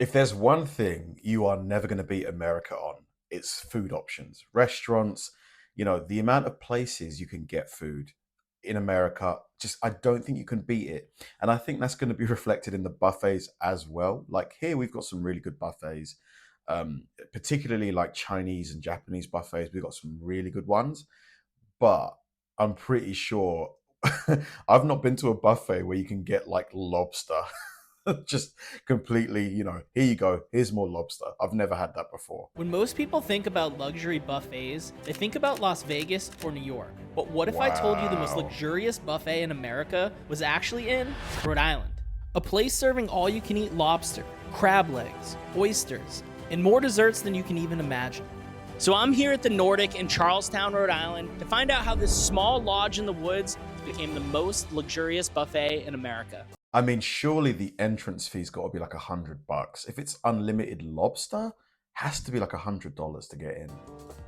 If there's one thing you are never going to beat America on, it's food options. Restaurants, the amount of places you can get food in America, just I don't think you can beat it. And I think that's going to be reflected in the buffets as well. Like here, we've got some really good buffets, particularly like Chinese and Japanese buffets. We've got some really good ones, but I'm pretty sure I've not been to a buffet where you can get like lobster. Just completely, here you go, here's more lobster. I've never had that before. When most people think about luxury buffets, they think about Las Vegas or New York. But what if I told you the most Wow. luxurious buffet in America was actually in Rhode Island? A place serving all you can eat lobster, crab legs, oysters, and more desserts than you can even imagine. So I'm here at the Nordic in Charlestown, Rhode Island to find out how this small lodge in the woods became the most luxurious buffet in America. I mean, surely the entrance fee's got to be like $100. If it's unlimited lobster, has to be like $100 to get in.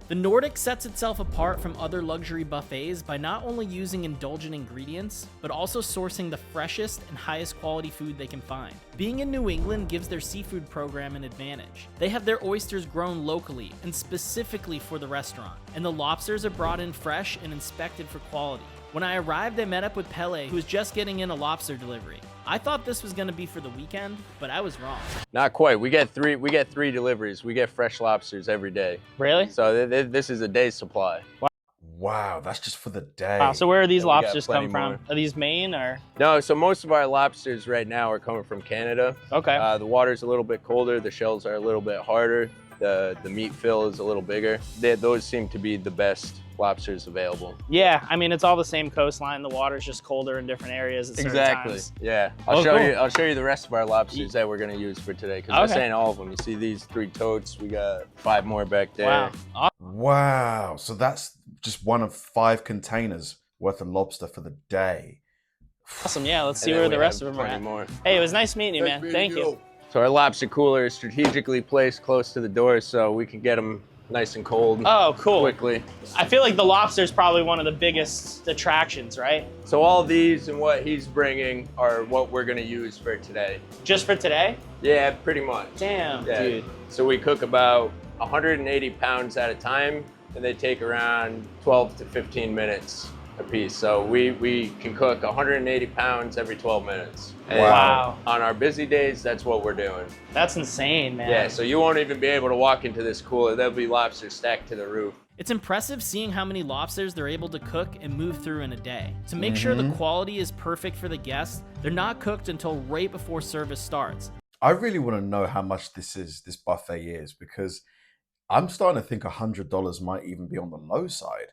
The Nordic sets itself apart from other luxury buffets by not only using indulgent ingredients, but also sourcing the freshest and highest quality food they can find. Being in New England gives their seafood program an advantage. They have their oysters grown locally and specifically for the restaurant, and the lobsters are brought in fresh and inspected for quality. When I arrived, I met up with Pele, who was just getting in a lobster delivery. I thought this was gonna be for the weekend, but I was wrong. Not quite. We get three deliveries. We get fresh lobsters every day. Really? So this is a day's supply. Wow, that's just for the day. Wow, so where are these Yeah, we got lobsters plenty come from? more. Are these Maine or? No, so most of our lobsters right now are coming from Canada. Okay. The water's a little bit colder. The shells are a little bit harder. The meat fill is a little bigger. Those seem to be the best lobsters available. Yeah, I mean, it's all the same coastline. The water's just colder in different areas at certain times. Yeah. Oh, I'll show you the rest of our lobsters that we're gonna use for today. Because this Okay. ain't all of them. You see these 3 totes. We got 5 more back there. Wow. Wow, so that's just one of 5 containers worth of lobster for the day. Awesome. Yeah, let's And see then where we the rest have of them are plenty at. more. Hey, it was nice meeting you, man. Thank you. So our lobster cooler is strategically placed close to the door so we can get them nice and cold Oh, cool. quickly. I feel like the lobster is probably one of the biggest attractions, right? So all these and what he's bringing are what we're gonna use for today. Just for today? Yeah, pretty much. Damn, Yeah. dude. So we cook about 180 pounds at a time, and they take around 12 to 15 minutes a piece. So we can cook 180 pounds every 12 minutes. And Wow. on our busy days, that's what we're doing. That's insane, man. Yeah, so you won't even be able to walk into this cooler. There'll be lobsters stacked to the roof. It's impressive seeing how many lobsters they're able to cook and move through in a day. To make sure the quality is perfect for the guests, they're not cooked until right before service starts. I really want to know how much this buffet is, because I'm starting to think $100 might even be on the low side.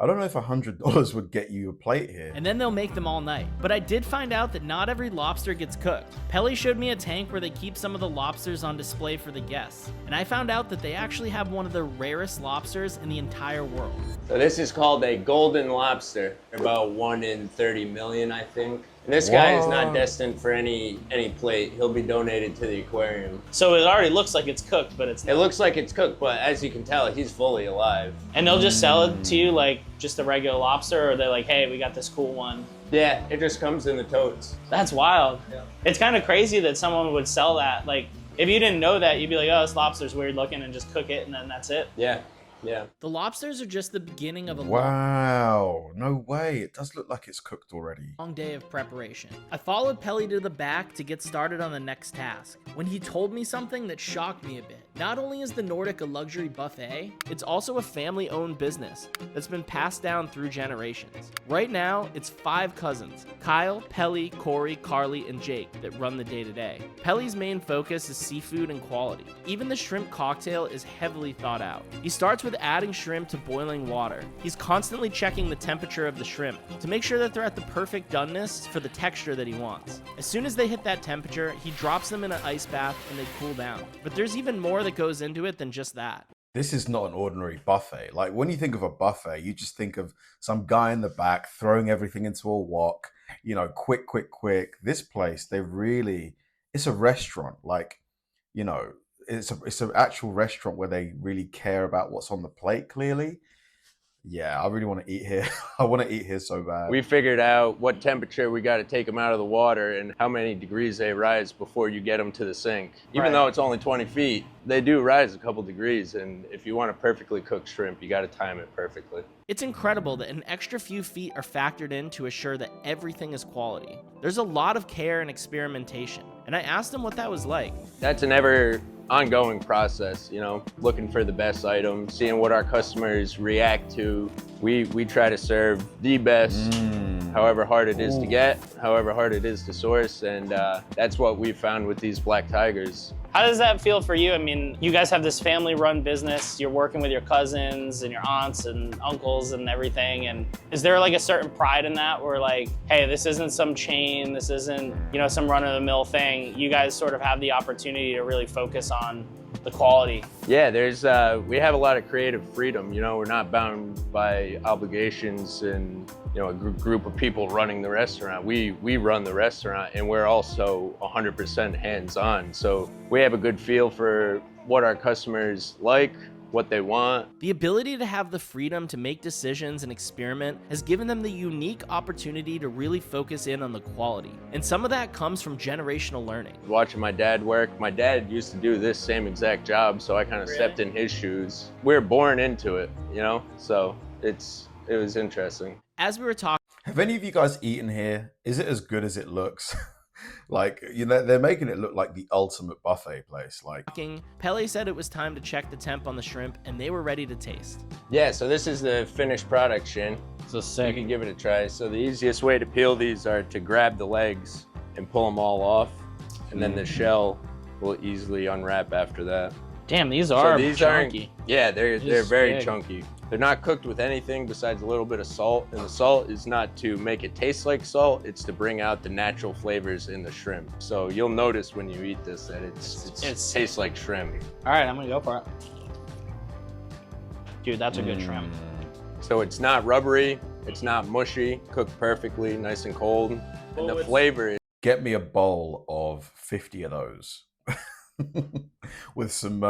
I don't know if $100 would get you a plate here. And then they'll make them all night. But I did find out that not every lobster gets cooked. Pele showed me a tank where they keep some of the lobsters on display for the guests. And I found out that they actually have one of the rarest lobsters in the entire world. So this is called a golden lobster. About 1 in 30 million, I think. And this guy is not Whoa. destined for any plate. He'll be donated to the aquarium. So it already looks like it's cooked, but it's It not. looks like it's cooked, but as you can tell, he's fully alive. And they'll just sell it to you like just a regular lobster, or they're like, hey, we got this cool one. Yeah, it just comes in the totes. That's wild. Yeah. It's kind of crazy that someone would sell that. Like, if you didn't know that, you'd be like, oh, this lobster's weird looking, and just cook it, and then that's it. Yeah, yeah. The lobsters are just the beginning of a Wow, no way. It does look like it's cooked already. long day of preparation. I followed Pele to the back to get started on the next task, when he told me something that shocked me a bit. Not only is the Nordic a luxury buffet, it's also a family-owned business that's been passed down through generations. Right now, it's 5 cousins, Kyle, Pele, Corey, Carly, and Jake, that run the day-to-day. Pele's main focus is seafood and quality. Even the shrimp cocktail is heavily thought out. He starts with adding shrimp to boiling water. He's constantly checking the temperature of the shrimp to make sure that they're at the perfect doneness for the texture that he wants. As soon as they hit that temperature, he drops them in an ice bath and they cool down. But there's even more that goes into it than just that. This is not an ordinary buffet. Like when you think of a buffet, you just think of some guy in the back throwing everything into a wok, quick, quick, quick. This place, it's a restaurant. Like, it's an actual restaurant where they really care about what's on the plate, clearly. Yeah, I really want to eat here. I want to eat here so bad. We figured out what temperature we got to take them out of the water and how many degrees they rise before you get them to the sink. Even though it's only 20 feet, they do rise a couple degrees. And if you want to perfectly cook shrimp, you got to time it perfectly. It's incredible that an extra few feet are factored in to assure that everything is quality. There's a lot of care and experimentation, and I asked him what that was like. That's an ever ongoing process, you know, looking for the best item, seeing what our customers react to. We try to serve the best, however hard it is to get, however hard it is to source, and that's what we found with these black tigers. How does that feel for you? I mean, you guys have this family-run business. You're working with your cousins and your aunts and uncles and everything. And is there like a certain pride in that where like, hey, this isn't some chain, this isn't, you know, some run-of-the-mill thing. You guys sort of have the opportunity to really focus on the quality. Yeah, we have a lot of creative freedom. You know, we're not bound by obligations and, you know, a group of people running the restaurant. We run the restaurant, and we're also 100% hands-on. So we have a good feel for what our customers like, what they want. The ability to have the freedom to make decisions and experiment has given them the unique opportunity to really focus in on the quality. And some of that comes from generational learning. Watching my dad work, my dad used to do this same exact job, so I kind of stepped in his shoes. We're born into it, you know? So it was interesting. As we were talking, Have any of you guys eaten here? Is it as good as it looks? Like, you know, they're making it look like the ultimate buffet place. Like, Pele said it was time to check the temp on the shrimp, and they were ready to taste. Yeah, so this is the finished product, Shin. So You can give it a try. So the easiest way to peel these are to grab the legs and pull them all off, and then the shell will easily unwrap after that. Damn, these are chunky. Yeah, they're very big. chunky. They're not cooked with anything besides a little bit of salt, and the salt is not to make it taste like salt, it's to bring out the natural flavors in the shrimp. So you'll notice when you eat this that it tastes like shrimp. All right, I'm gonna go for it. Dude, that's a good shrimp. So it's not rubbery, it's not mushy, cooked perfectly, nice and cold, and the flavor get me a bowl of 50 of those. with some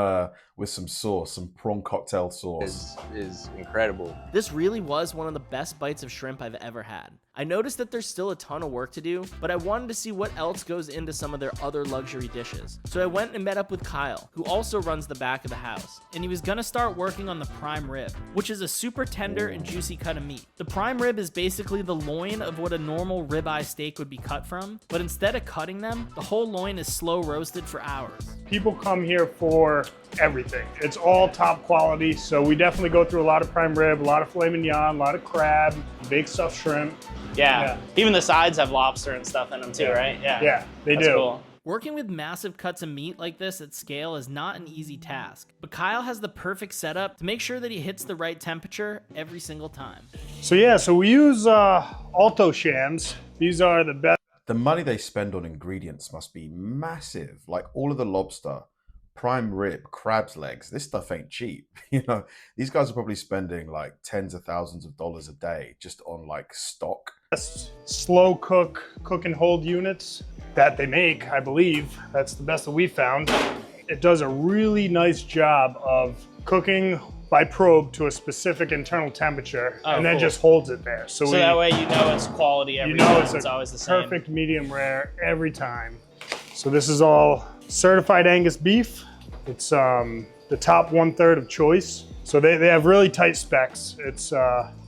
sauce, some prawn cocktail sauce. is incredible. This really was one of the best bites of shrimp I've ever had. I noticed that there's still a ton of work to do, but I wanted to see what else goes into some of their other luxury dishes. So I went and met up with Kyle, who also runs the back of the house, and he was gonna start working on the prime rib, which is a super tender and juicy cut of meat. The prime rib is basically the loin of what a normal ribeye steak would be cut from, but instead of cutting them, the whole loin is slow roasted for hours. People come here for everything. It's all top quality, so we definitely go through a lot of prime rib, a lot of filet mignon, a lot of crab, baked stuffed shrimp. Yeah. Even the sides have lobster and stuff in them too, right? Yeah, they That's do. Cool. Working with massive cuts of meat like this at scale is not an easy task, but Kyle has the perfect setup to make sure that he hits the right temperature every single time. So we use Alto shams. These are the best. The money they spend on ingredients must be massive. Like all of the lobster, prime rib, crab's legs. This stuff ain't cheap. You know, these guys are probably spending like tens of thousands of dollars a day just on like stock. Slow cook and hold units that they make, I believe. That's the best that we found. It does a really nice job of cooking by probe to a specific internal temperature, and then just holds it there. So that way you know it's quality every you know time. it's always the same. Perfect medium rare every time. So this is all certified Angus beef. It's the top 1/3 of choice. So they have really tight specs. It's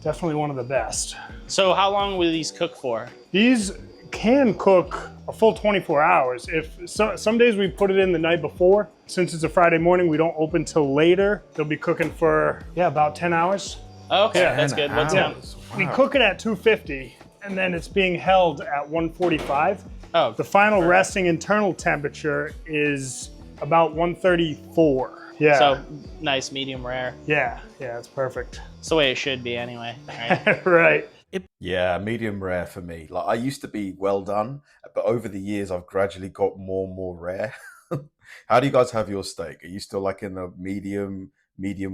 definitely one of the best. So how long will these cook for? These can cook a full 24 hours. Some days we put it in the night before. Since it's a Friday morning, we don't open till later. They'll be cooking for, about 10 hours. Okay, Yeah. that's good. What's Wow. We cook it at 250, and then it's being held at 145. Oh, The final resting internal temperature is about 134. Yeah. so nice medium rare. Yeah, it's perfect. It's the way it should be anyway. Right? Right. Yeah, medium rare for me. Like I used to be well done, but over the years I've gradually got more and more rare. How do you guys have your steak? Are you still like in the medium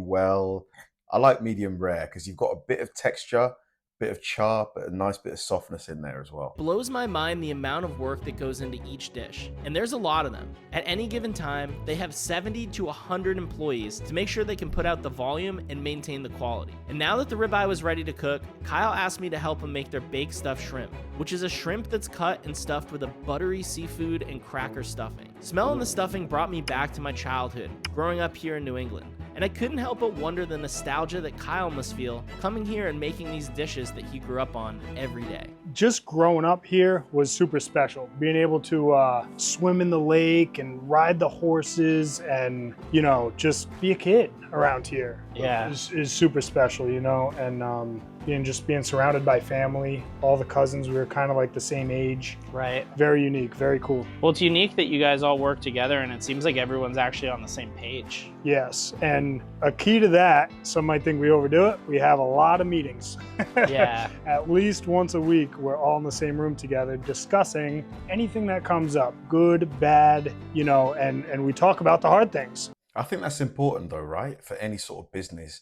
well? I like medium rare because you've got a bit of texture, bit of char, but a nice bit of softness in there as well. Blows my mind the amount of work that goes into each dish, and there's a lot of them. At any given time, they have 70 to 100 employees to make sure they can put out the volume and maintain the quality. And now that the ribeye was ready to cook, Kyle asked me to help him make their baked stuffed shrimp, which is a shrimp that's cut and stuffed with a buttery seafood and cracker stuffing. Smelling the stuffing brought me back to my childhood, growing up here in New England. And I couldn't help but wonder the nostalgia that Kyle must feel coming here and making these dishes that he grew up on every day. Just growing up here was super special. Being able to swim in the lake and ride the horses and, you know, just be a kid around here is super special, you know, and being surrounded by family, all the cousins, we were kind of like the same age. Right. Very unique, very cool. Well, it's unique that you guys all work together and it seems like everyone's actually on the same page. Yes, and a key to that, some might think we overdo it, we have a lot of meetings. Yeah. At least once a week, we're all in the same room together discussing anything that comes up, good, bad, you know, and we talk about the hard things. I think that's important though, right? For any sort of business,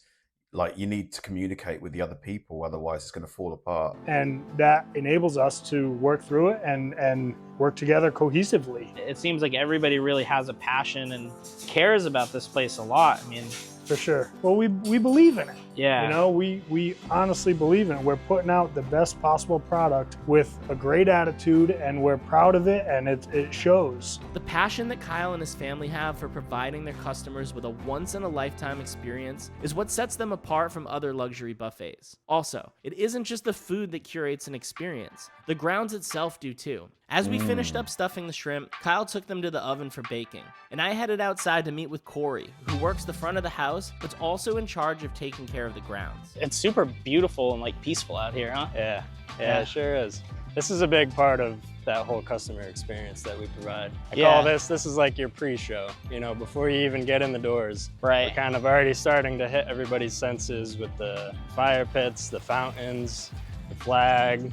like you need to communicate with the other people, otherwise it's going to fall apart. And that enables us to work through it and work together cohesively. It seems like everybody really has a passion and cares about this place a lot. I mean, for sure. Well, we believe in it. Yeah. You know, we honestly believe in it. We're putting out the best possible product with a great attitude, and we're proud of it, and it shows. The passion that Kyle and his family have for providing their customers with a once-in-a-lifetime experience is what sets them apart from other luxury buffets. Also, it isn't just the food that curates an experience. The grounds itself do too. As we finished up stuffing the shrimp, Kyle took them to the oven for baking, and I headed outside to meet with Corey, who works the front of the house, but's also in charge of taking care of the grounds. It's super beautiful and like peaceful out here, huh? Yeah, Yeah. it sure is. This is a big part of that whole customer experience that we provide. I Yeah. call this is like your pre-show, you know, before you even get in the doors. Right. We're kind of already starting to hit everybody's senses with the fire pits, the fountains, the flag.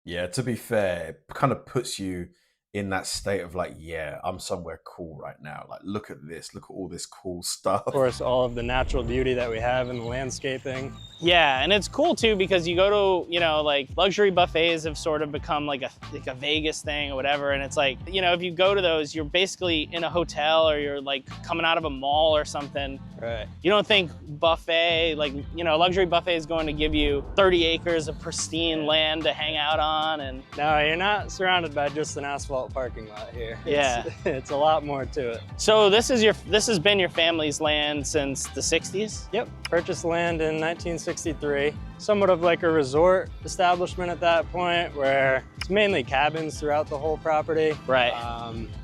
Yeah, to be fair, it kind of puts you in that state of like, yeah, I'm somewhere cool right now. Like, look at this, look at all this cool stuff. Of course, all of the natural beauty that we have in the landscaping. Yeah, and it's cool too because you go to, you know, like luxury buffets have sort of become like a Vegas thing or whatever. And it's like, you know, if you go to those, you're basically in a hotel or you're like coming out of a mall or something. Right. You don't think buffet, like, you know, a luxury buffet is going to give you 30 acres of pristine land to hang out on. And No, you're not surrounded by just an asphalt parking lot here. Yeah. It's a lot more to it. so this has been your family's land since the 60s? Yep, purchased land in 1963. Somewhat of like a resort establishment at that point where it's mainly cabins throughout the whole property. Right.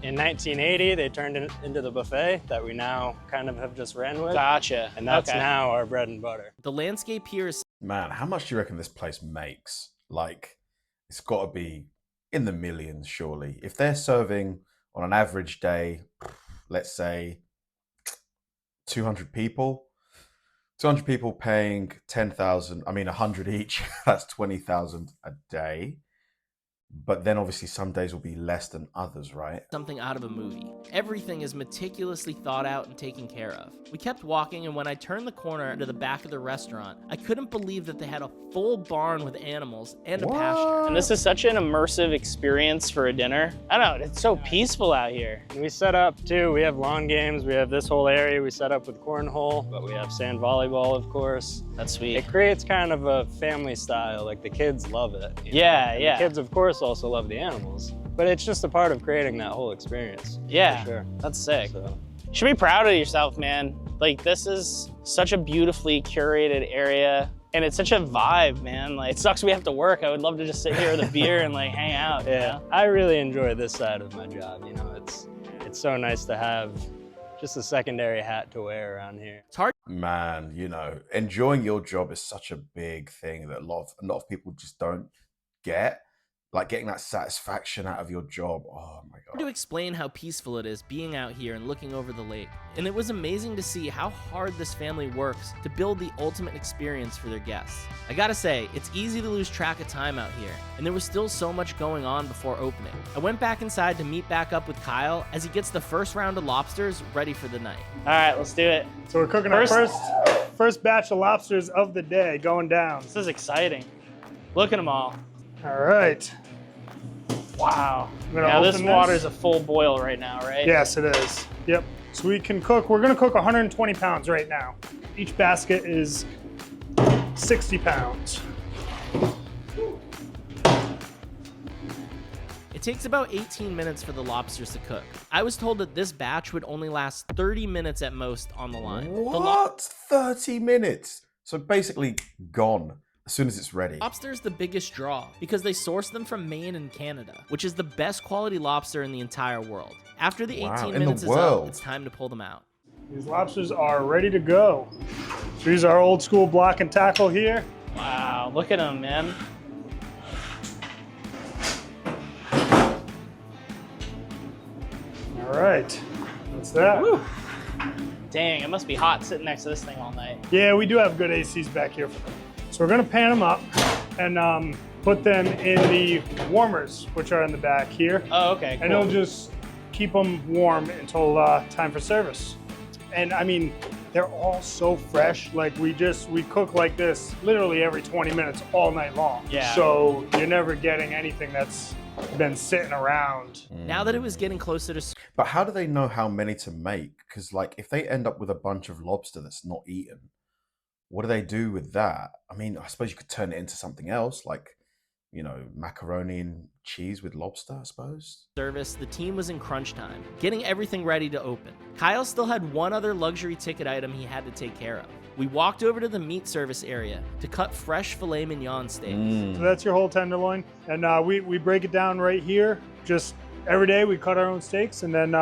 In 1980, they turned it into the buffet that we now kind of have just ran with. Gotcha. And that's Okay. now our bread and butter. The landscape here is Man, how much do you reckon this place makes? Like, it's got to be in the millions, surely. If they're serving on an average day, let's say 200 people, 200 people paying 10,000, 100 each, that's 20,000 a day. But then obviously some days will be less than others, right? something out of a movie. Everything is meticulously thought out and taken care of. We kept walking, and when I turned the corner into the back of the restaurant, I couldn't believe that they had a full barn with animals and a pasture. And this is such an immersive experience for a dinner. I don't know, it's so peaceful out here. And we set up too, we have lawn games, we have this whole area we set up with cornhole, but we have sand volleyball, of course. That's sweet. It creates kind of a family style, like the kids love it. you know? Yeah, And yeah. The kids, of course, also love the animals, but it's just a part of creating that whole experience. Yeah, For sure. that's sick. So, You should be proud of yourself, man. Like, this is such a beautifully curated area, and it's such a vibe, man. Like, it sucks we have to work. I would love to just sit here with a beer and like hang out. you yeah, know? I really enjoy this side of my job. You know, it's so nice to have just a secondary hat to wear around here. It's hard Man, enjoying your job is such a big thing that a lot of people just don't get. Like getting that satisfaction out of your job. Oh my to God. explain how peaceful it is being out here and looking over the lake. And it was amazing to see how hard this family works to build the ultimate experience for their guests. I gotta say, it's easy to lose track of time out here, and there was still so much going on before opening. I went back inside to meet back up with Kyle as he gets the first round of lobsters ready for the night. All right, let's do it. So we're cooking our first batch of lobsters of the day going down. This is exciting. Look at them all. All right. Wow. I'm gonna Now this open water is a full boil right now, right? Yes, it is. Yep. So we can cook, we're gonna cook 120 pounds right now. Each basket is 60 pounds. It takes about 18 minutes for the lobsters to cook. I was told that this batch would only last 30 minutes at most on the line. What? 30 minutes? So basically gone as soon as it's ready. Lobster's the biggest draw because they source them from Maine and Canada, which is the best quality lobster in the entire world. After the 18 minutes is up, it's time to pull them out. These lobsters are ready to go. So these are old school block and tackle here. Wow, look at them, man. All right, what's that? Woo. Dang, it must be hot sitting next to this thing all night. Yeah, we do have good ACs back here for them. So we're gonna pan them up and put them in the warmers, which are in the back here. Oh, okay, cool. And it'll just keep them warm until time for service. And I mean, they're all so fresh. Like we cook like this literally every 20 minutes all night long. Yeah. So you're never getting anything that's been sitting around. Now that it was getting closer to But how do they know how many to make? Because like if they end up with a bunch of lobster that's not eaten, what do they do with that? I mean, I suppose you could turn it into something else, like, you know, macaroni and cheese with lobster, I suppose. service, the team was in crunch time, getting everything ready to open. Kyle still had one other luxury ticket item he had to take care of. We walked over to the meat service area to cut fresh filet mignon steaks. So that's your whole tenderloin. And we break it down right here. Just every day we cut our own steaks, and then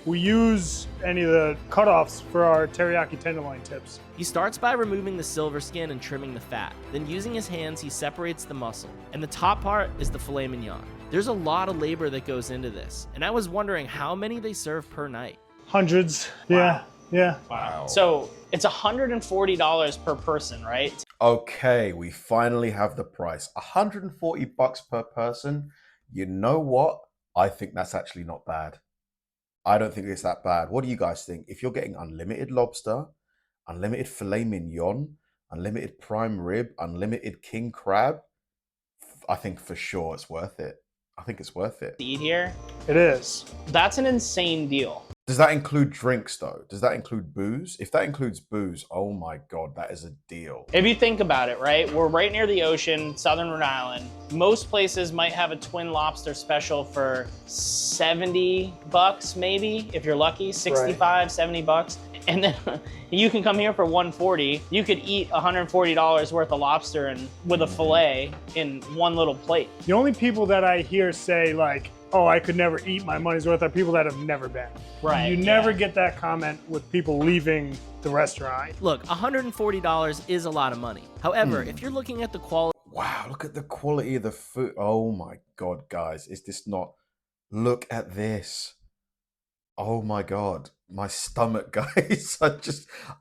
we use any of the cutoffs for our teriyaki tenderloin tips. He starts by removing the silver skin and trimming the fat. Then using his hands, he separates the muscle. And the top part is the filet mignon. There's a lot of labor that goes into this, and I was wondering how many they serve per night. Hundreds. Yeah. Yeah. Wow. So it's $140 per person, right? Okay, we finally have the price. $140 per person. You know what? I think that's actually not bad. I don't think it's that bad. What do you guys think? If you're getting unlimited lobster, unlimited filet mignon, unlimited prime rib, unlimited king crab, I think for sure it's worth it. I think it's worth it. To eat here, It is. that's an insane deal. Does that include drinks though? Does that include booze? If that includes booze, oh my God, that is a deal. If you think about it, right? We're right near the ocean, southern Rhode Island. Most places might have a twin lobster special for 70 bucks, maybe, if you're lucky, 65, 70 bucks. And then you can come here for 140. You could eat $140 worth of lobster and with a fillet in one little plate. The only people that I hear say like, oh, I could never eat my money's worth are people that have never been. Right, You never get that comment with people leaving the restaurant. Look, $140 is a lot of money. However, if you're looking at the quality, Wow, look at the quality of the food. Oh my God, guys, is this not? Look at this. Oh my God, my stomach, guys.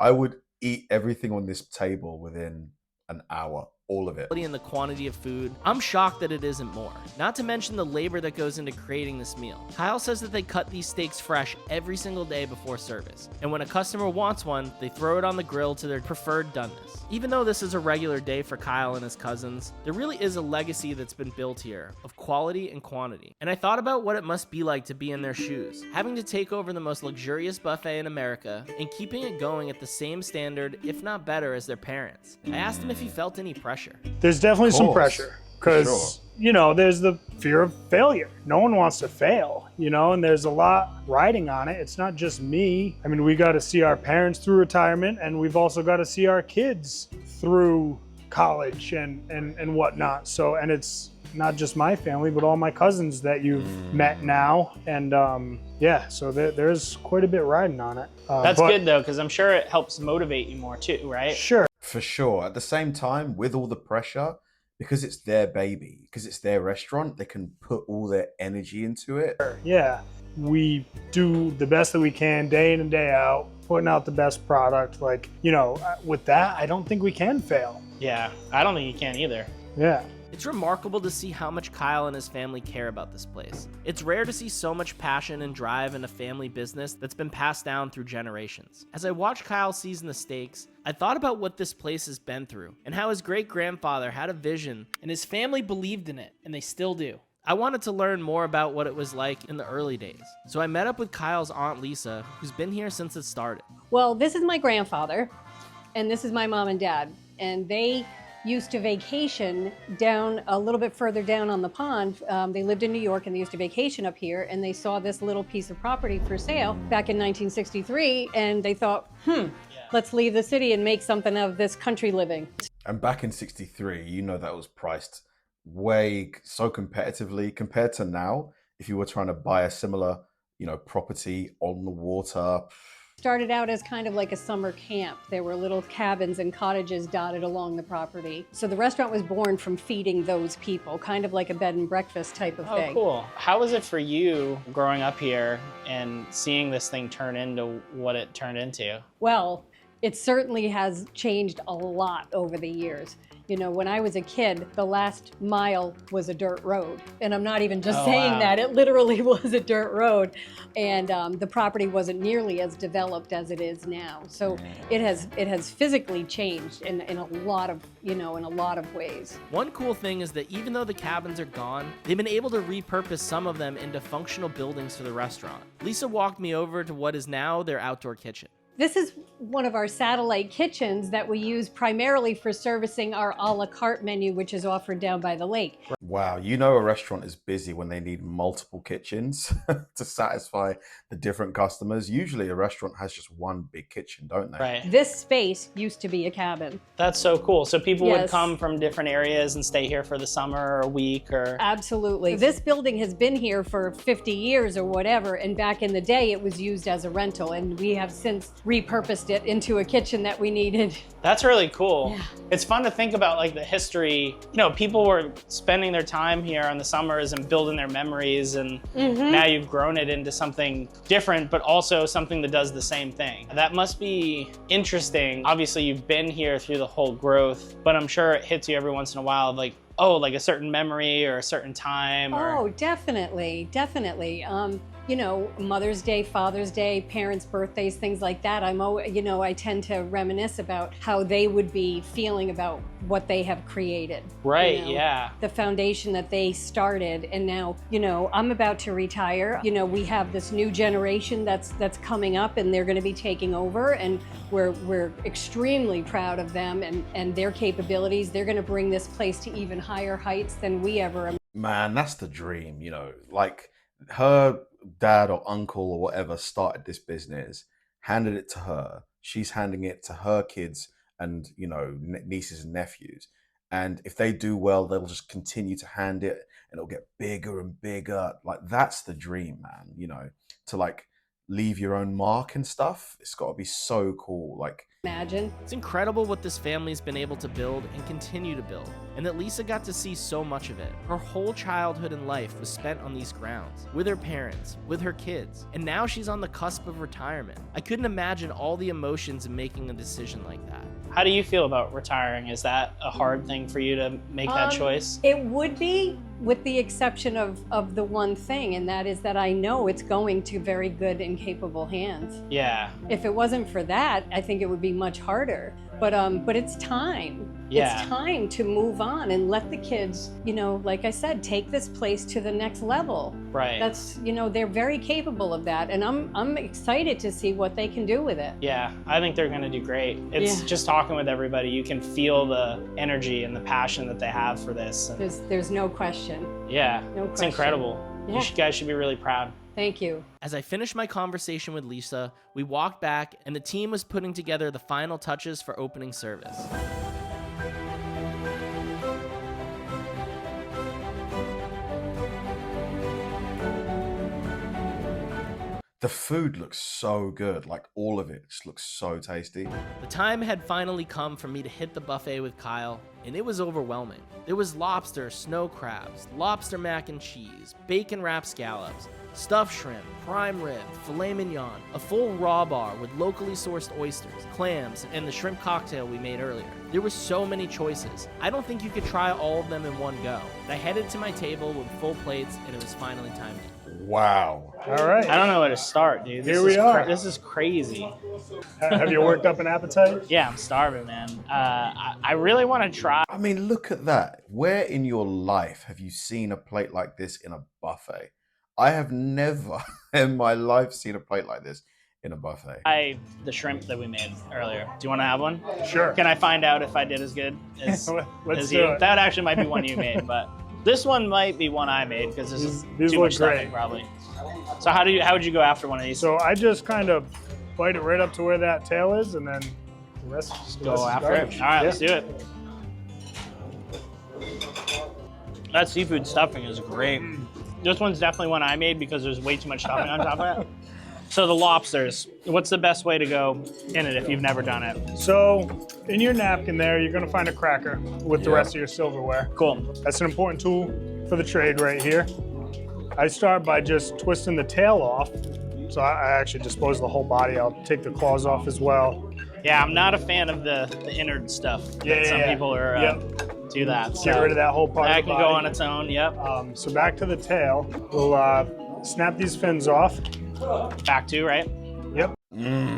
I would eat everything on this table within an hour, all of it. and the quantity of food, I'm shocked that it isn't more. Not to mention the labor that goes into creating this meal. Kyle says that they cut these steaks fresh every single day before service, and when a customer wants one, they throw it on the grill to their preferred doneness. Even though this is a regular day for Kyle and his cousins, there really is a legacy that's been built here of quality and quantity. And I thought about what it must be like to be in their shoes, having to take over the most luxurious buffet in America and keeping it going at the same standard, if not better, as their parents. I asked him if he felt any pressure. There's definitely some course, pressure because, sure. you know, there's the fear of failure. No one wants to fail, you know, and there's a lot riding on it. It's not just me. I mean, we got to see our parents through retirement, and we've also got to see our kids through college and whatnot. So, and it's not just my family, but all my cousins that you've met now. And yeah, so there's quite a bit riding on it. That's but good though, because I'm sure it helps motivate you more too, right? Sure. For sure. At the same time, with all the pressure, because it's their baby, because it's their restaurant, they can put all their energy into it. Yeah, we do the best that we can day in and day out, putting out the best product. Like, you know, with that, I don't think we can fail. Yeah, I don't think you can either. Yeah. It's remarkable to see how much Kyle and his family care about this place. It's rare to see so much passion and drive in a family business that's been passed down through generations. As I watched Kyle season the steaks, I thought about what this place has been through and how his great-grandfather had a vision and his family believed in it, and they still do. I wanted to learn more about what it was like in the early days. So I met up with Kyle's Aunt Lisa, who's been here since it started. Well, this is my grandfather, and this is my mom and dad, and they used to vacation down a little bit further down on the pond. They lived in New York and they used to vacation up here, and they saw this little piece of property for sale back in 1963, and they thought, let's leave the city and make something of this country living. And back in 63, you know, that was priced way so competitively compared to now. If you were trying to buy a similar, you know, property on the water. Started out as kind of like a summer camp. There were little cabins and cottages dotted along the property. So the restaurant was born from feeding those people, kind of like a bed and breakfast type of thing. Oh, cool. How was it for you growing up here and seeing this thing turn into what it turned into? Well, it certainly has changed a lot over the years. You know, when I was a kid, the last mile was a dirt road. And I'm not even just saying that, it literally was a dirt road. And the property wasn't nearly as developed as it is now. So it has physically changed in a lot of, you know, in a lot of ways. One cool thing is that even though the cabins are gone, they've been able to repurpose some of them into functional buildings for the restaurant. Lisa walked me over to what is now their outdoor kitchen. This is one of our satellite kitchens that we use primarily for servicing our a la carte menu, which is offered down by the lake. Wow, you know a restaurant is busy when they need multiple kitchens to satisfy the different customers. Usually a restaurant has just one big kitchen, don't they? Right. This space used to be a cabin. That's so cool. So people would Yes. come from different areas and stay here for the summer or a week or... Absolutely. This building has been here for 50 years or whatever, and back in the day it was used as a rental, and we have since repurposed it into a kitchen that we needed. That's really cool. Yeah. It's fun to think about like the history. You know, people were spending their time here in the summers and building their memories, and now you've grown it into something different, but also something that does the same thing. That must be interesting. Obviously, you've been here through the whole growth, but I'm sure it hits you every once in a while, like, oh, like a certain memory or a certain time. Oh, definitely, definitely. You know, Mother's Day, Father's Day, parents' birthdays, things like that. I tend to reminisce about how they would be feeling about what they have created. Right, you know, yeah. The foundation that they started, and now, you know, I'm about to retire. You know, we have this new generation that's coming up, and they're going to be taking over, and we're extremely proud of them and their capabilities. They're going to bring this place to even higher heights than we ever imagined. Man, that's the dream, you know, like her dad or uncle or whatever started this business, handed it to her. She's handing it to her kids and, you know, nieces and nephews. And if they do well, they'll just continue to hand it and it'll get bigger and bigger. Like, that's the dream, man, you know, to like leave your own mark and stuff. It's got to be so cool. Like, Imagine. It's incredible what this family's been able to build and continue to build, and that Lisa got to see so much of it. Her whole childhood and life was spent on these grounds, with her parents, with her kids, and now she's on the cusp of retirement. I couldn't imagine all the emotions in making a decision like that. How do you feel about retiring? Is that a hard thing for you to make that choice? It would be, with the exception of the one thing, and that is that I know it's going to very good and capable hands. Yeah. If it wasn't for that, I think it would be much harder. But it's time. Yeah. It's time to move on and let the kids, you know, like I said, take this place to the next level. Right. That's, you know, they're very capable of that, and I'm excited to see what they can do with it. Yeah, I think they're gonna do great. It's Yeah. just talking with everybody, you can feel the energy and the passion that they have for this. And There's no question. yeah, No it's question. incredible. Yeah. You guys should be really proud. Thank you. As I finished my conversation with Lisa, we walked back and the team was putting together the final touches for opening service. the food looks so good. Like, all of it just looks so tasty. The time had finally come for me to hit the buffet with Kyle, and it was overwhelming. There was lobster, snow crabs, lobster mac and cheese, bacon wrapped scallops, stuffed shrimp, prime rib, filet mignon, a full raw bar with locally sourced oysters, clams, and the shrimp cocktail we made earlier. There were so many choices. I don't think you could try all of them in one go. I headed to my table with full plates, and it was finally time to eat. Wow. All right. I don't know where to start, dude. Here we are. This is crazy. Have you worked up an appetite? Yeah, I'm starving, man. I really want to try. I mean, look at that. Where in your life have you seen a plate like this in a buffet? I have never in my life seen a plate like this in a buffet. The shrimp that we made earlier. Do you want to have one? Sure. Can I find out if I did as good as, Let's as do you? it. That actually might be one you made, but this one might be one I made because this is These too look much stuffing, great. probably. So how would you go after one of these? So I just kind of bite it right up to where that tail is, and then the rest Go is after it. garbage. All right, Yeah. let's do it. That seafood stuffing is great. This one's definitely one I made because there's way too much stuffing on top of it. So the lobsters, what's the best way to go in it if you've never done it? So in your napkin there, you're gonna find a cracker with the rest of your silverware. Cool. That's an important tool for the trade right here. I start by just twisting the tail off. So I actually dispose of the whole body. I'll take the claws off as well. Yeah, I'm not a fan of the innard stuff. Yeah, Some yeah. people are Yep. do that. Get So rid of that whole part that of the can body. go on its own. Yep. So back to the tail. We'll snap these fins off. Back to right. Yep.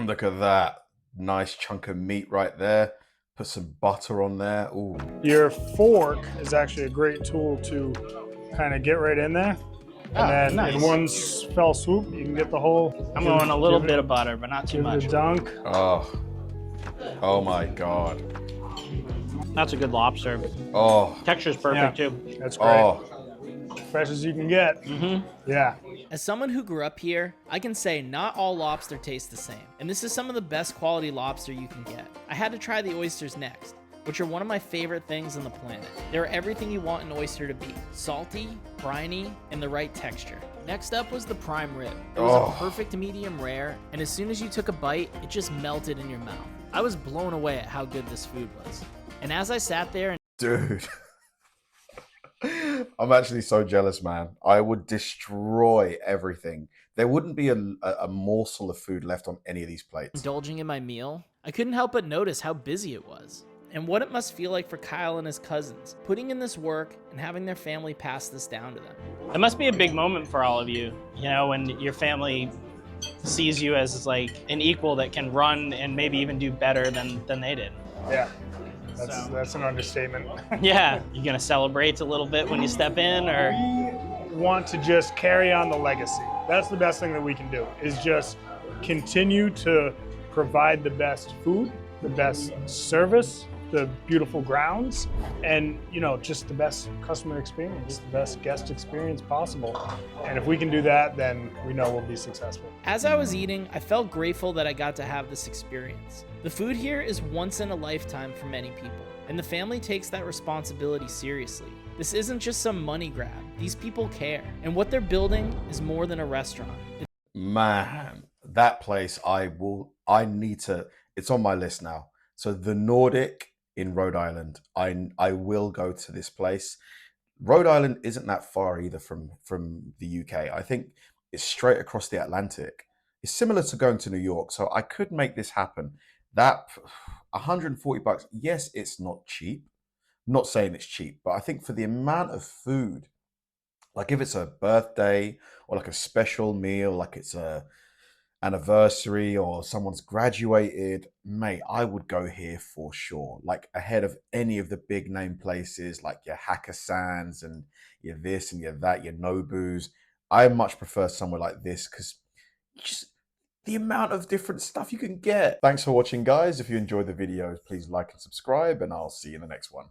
Look at that. Nice chunk of meat right there. Put some butter on there. Ooh. Your fork is actually a great tool to kind of get right in there. And then nice. in one fell swoop, you can get the whole. I'm going a little bit of butter, but not too Give it much. a dunk. Oh my God. That's a good lobster. Oh. Texture's perfect too. That's great. Oh. Fresh as you can get. Yeah. As someone who grew up here, I can say not all lobster tastes the same, and this is some of the best quality lobster you can get. I had to try the oysters next, which are one of my favorite things on the planet. They're everything you want an oyster to be: salty, briny, and the right texture. Next up was the prime rib. It was a perfect medium rare, and as soon as you took a bite, it just melted in your mouth. I was blown away at how good this food was. And as I sat there and Dude. I'm actually so jealous, man. I would destroy everything. There wouldn't be a morsel of food left on any of these plates. indulging in my meal, I couldn't help but notice how busy it was. And what it must feel like for Kyle and his cousins, putting in this work and having their family pass this down to them. It must be a big moment for all of you, you know, when your family sees you as like an equal that can run and maybe even do better than they did. Yeah. That's an understatement. Yeah, you gonna celebrate a little bit when you step in, or? Want to just carry on the legacy. That's the best thing that we can do, is just continue to provide the best food, the best service, the beautiful grounds, and just the best customer experience, the best guest experience possible. And if we can do that, then we know we'll be successful. As I was eating, I felt grateful that I got to have this experience. The food here is once in a lifetime for many people, and the family takes that responsibility seriously. This isn't just some money grab. These people care, and what they're building is more than a restaurant. Man, that place, I need to, it's on my list now. So the Nordic in Rhode Island, I will go to this place. Rhode Island isn't that far either from the UK. I think it's straight across the Atlantic. It's similar to going to New York, so I could make this happen. That $140, yes, it's not cheap. I'm not saying it's cheap, but I think for the amount of food, like if it's a birthday or like a special meal, like it's a anniversary or someone's graduated, mate, I would go here for sure. Like ahead of any of the big name places like your Hackasans and your this and your that, your Nobu's. I much prefer somewhere like this because just the amount of different stuff you can get. Thanks for watching, guys. If you enjoyed the videos, please like and subscribe, and I'll see you in the next one.